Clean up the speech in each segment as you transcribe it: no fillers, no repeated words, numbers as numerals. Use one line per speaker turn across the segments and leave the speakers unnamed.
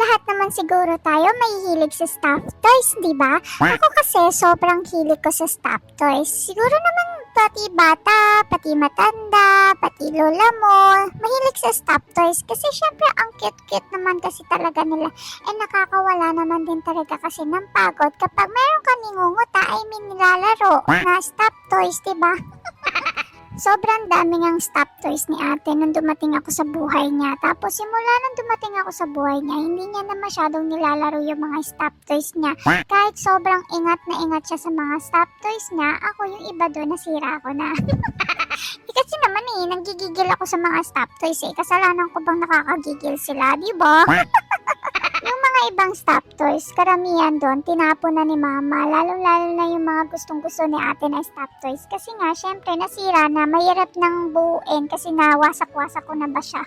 lahat naman siguro tayo mahihilig sa stuffed toys, di ba? Ako kasi sobrang hilig ko sa stuffed toys. Siguro naman pati bata, pati matanda, pati lola mo, mahilig sa stuffed toys kasi syempre ang cute-cute naman kasi talaga nila. Nakakawala naman din talaga kasi ng pagod kapag meron ka ningunguta, nilalaro na stuffed toys, di ba? Sobrang dami ngang stuffed toys ni ate nung dumating ako sa buhay niya. Tapos simula nung dumating ako sa buhay niya, hindi niya na masyadong nilalaro yung mga stuffed toys niya. Kahit sobrang ingat na ingat siya sa mga stuffed toys niya, ako yung iba doon nasira ako na. Kasi naman nanggigigil ako sa mga stuffed toys Kasalanan ko bang nakakagigil sila, di ba? Yung mga ibang stuffed toys, karamihan doon, tinapon na ni mama. Lalo-lalo na yung mga gustong-gusto ni ate na stuffed toys. Kasi nga, syempre, nasira na. Mahirap nang buuin kasi nawasak-wasak ko na ba siya.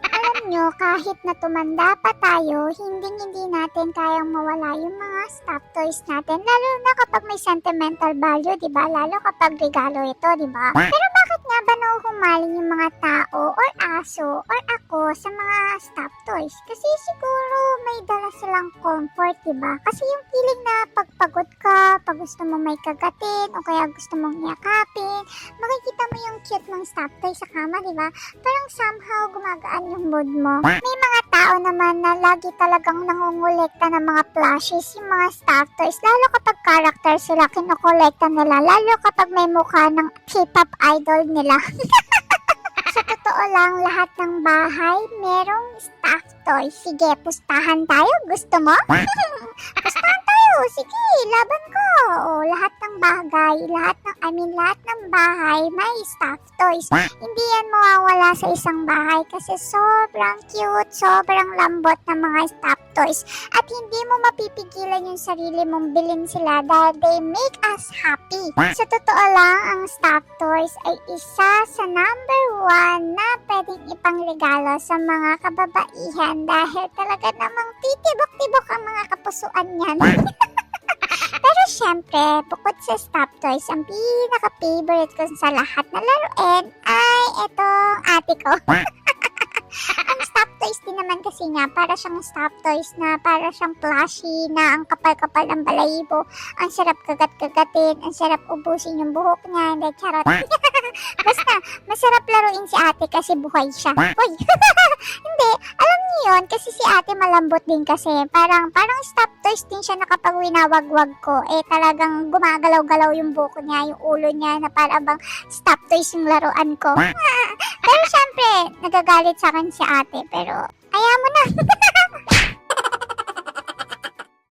Alam nyo, kahit na tumanda pa tayo, hindi natin kayang mawala yung mga stuffed toys natin. Lalo na kapag may sentimental value, di ba? Lalo kapag regalo ito, di ba? Pero bakit nga ba nahuhumaling yung mga tao or aso or ako sa mga stuffed toys? Kasi siguro may dala silang comfort, di ba? Kasi yung feeling na pagpagod ka, pag gusto mo may kagatin, o kaya gusto mong yakapin, makikita mo yung cute ng stuffed toy sa kama, di ba? Parang somehow gumagaan yung mood mo. May mga tao naman na lagi talagang nangungulekta ng mga plushies, yung mga stuffed toys, lalo kapag character sila kinukolekta nila, lalo kapag may mukha ng K-pop idol nila. Sa totoo lang, lahat ng bahay merong stuffed toys. Sige, pustahan tayo. Gusto mo? Pustahan tayo. Sige, laban ko. Lahat ng bagay, lahat ng bahay may stuffed toys. Hindi yan mawawala sa isang bahay kasi sobrang cute, sobrang lambot ng mga stuffed toys. At hindi mo mapipigilan yung sarili mong bilhin sila dahil they make us happy. Sa totoo lang, ang stuffed toys ay isa sa number 1 na pwedeng ipangregalo sa mga kababaihan dahil talaga namang titibok-tibok ang mga kapusuan niyan. Pero syempre, bukod sa stuffed toys, ang pinaka-favorite ko sa lahat na laruin ay itong ate ko. Ang stuffed toys din naman kasi niya, para siyang stuffed toys na para siyang plushie na ang kapal-kapal ng balahibo. Ang sarap kagat-kagatin, ang sarap ubusin yung buhok niya, hindi charot. Basta, masarap laruin si ate kasi buhay siya. Uy, hindi, alam niyo yun, kasi si ate malambot din kasi. Parang stuffed toys din siya na kapag winawagwag ko, talagang gumagalaw-galaw yung buhok niya, yung ulo niya, na para bang stuffed toys yung laruan ko. Pero syempre, nagagalit sa akin si ate, pero kaya mo na.